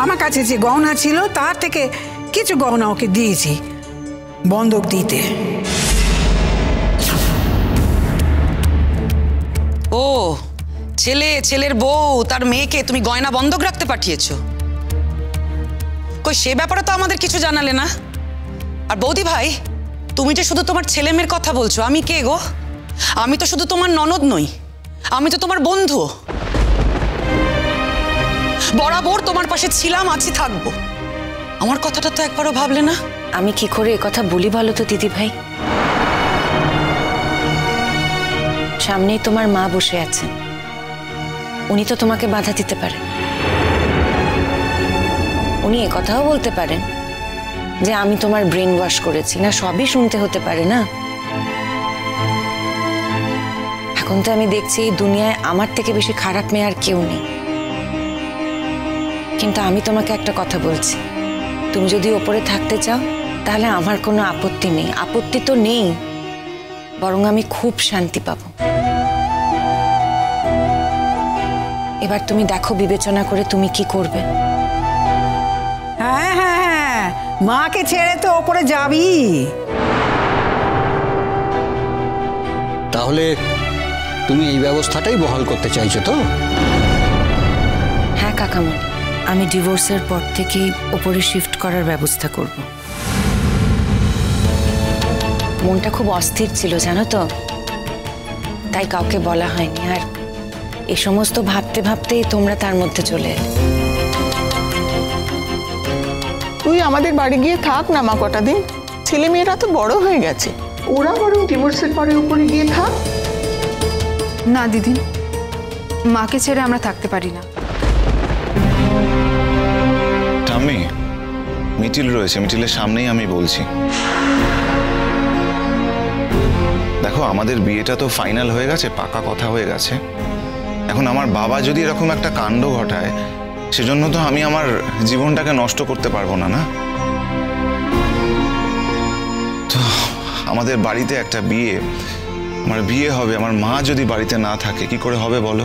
আমার কাছে যে গহনা ছিল তার থেকে কিছু গহনা ওকে দিয়েছি বন্ধক দিতে। ও ছেলের বউ তার মেয়েকে তুমি গয়না বন্ধক রাখতে পাঠিয়েছো? কই সে ব্যাপারে তো আমাদের কিছু জানালে না। আর বৌদি ভাই, তুমি যে শুধু তোমার ছেলে মেয়ের কথা বলছো, আমি কে গো? আমি তো শুধু তোমার ননদ নই, আমি তো তোমার বন্ধু। বরাবর তোমার পাশে ছিলাম, আছি, থাকবো। আমার কথাটা তো একবারও ভাবলে না? আমি কি করে এ কথা বলি বলো তো দিদি ভাই? সামনেই তোমার মা বসে আছেন, উনি তো তোমাকে বাধা দিতে পারেন। উনি এ কথাও বলতে পারেন যে আমি তোমার ব্রেন ওয়াশ করেছি, না সবই শুনতে হতে পারে না। এখন তো আমি দেখছি এই দুনিয়ায় আমার থেকে বেশি খারাপ মেয়ে আর কেউ নেই। কিন্তু আমি তোমাকে একটা কথা বলছি, তুমি যদি ওপরে থাকতে চাও তাহলে আমার কোনো আপত্তি নেই। আপত্তি তো নেই, বরং আমি খুব শান্তি পাবো। এবার তুমি দেখো বিবেচনা করে তুমি কি করবে। হ্যাঁ হ্যাঁ হ্যাঁ, মাকে ছেড়ে তো ওপরে যাবি। তাহলে তুমি এই ব্যবস্থাটাই বহাল করতে চাইছো তো? হ্যাঁ কাকামণি, আমি ডিভোর্সের পর থেকেই ওপরে শিফট করার ব্যবস্থা করব। মনটা খুব অস্থির ছিল জানো তো, তাই কাউকে বলা হয়নি। আর এই সমস্ত ভাবতে ভাবতেই তোমরা তার মধ্যে চলে এলে। তুই আমাদের বাড়ি গিয়ে থাক না মা কটা দিন, ছেলে মেয়েরা তো বড় হয়ে গেছে, ওরা বরং ডিভোর্সের পরে উপরে গিয়ে থাক। না দিদি, মাকে ছেড়ে আমরা থাকতে পারি না। ঠাম্মি, মিটিল রয়েছে, মিটিলের সামনেই আমি বলছি। দেখো, আমাদের বিয়েটা তো ফাইনাল হয়ে গেছে, পাকা কথা হয়ে গেছে। এখন আমার বাবা যদি এরকম একটা কাণ্ড ঘটায়, সেজন্য তো আমি আমার জীবনটাকে নষ্ট করতে পারবো না, না? তো আমাদের বাড়িতে একটা বিয়ে, আমার বিয়ে হবে, আমার মা যদি বাড়িতে না থাকে কি করে হবে বলো?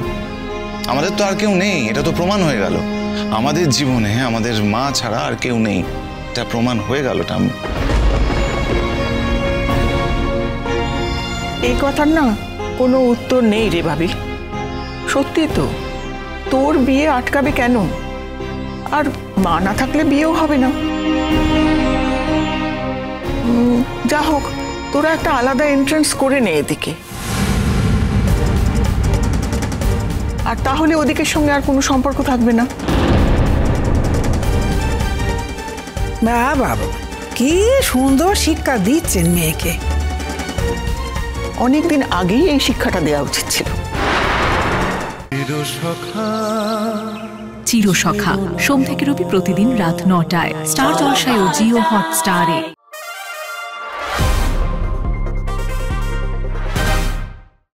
আমাদের তো আর কেউ নেই, এটা তো প্রমাণ হয়ে গেল। আমাদের জীবনে আমাদের মা ছাড়া আর কেউ নেই, এটা প্রমাণ হয়ে গেল। ঠাম্মি, এই কথার না কোনো উত্তর নেই রে ভাবি। সত্যি তো, তোর বিয়ে আটকাবে কেন? আর মা না থাকলে বিয়েও হবে না। যা হোক, তোরা একটা আলাদা এন্ট্রান্স করে নে এদিকে, আর তাহলে ওদিকের সঙ্গে আর কোনো সম্পর্ক থাকবে না। বাবা, কি সুন্দর শিক্ষা দিচ্ছেন মেয়েকে। অনেকদিন আগেই এই শিক্ষাটা দেওয়া উচিত ছিল। চিরসখা সোম থেকে রবি প্রতিদিন রাত ৯টায় স্টার জলসায় ও জিও হটস্টারে।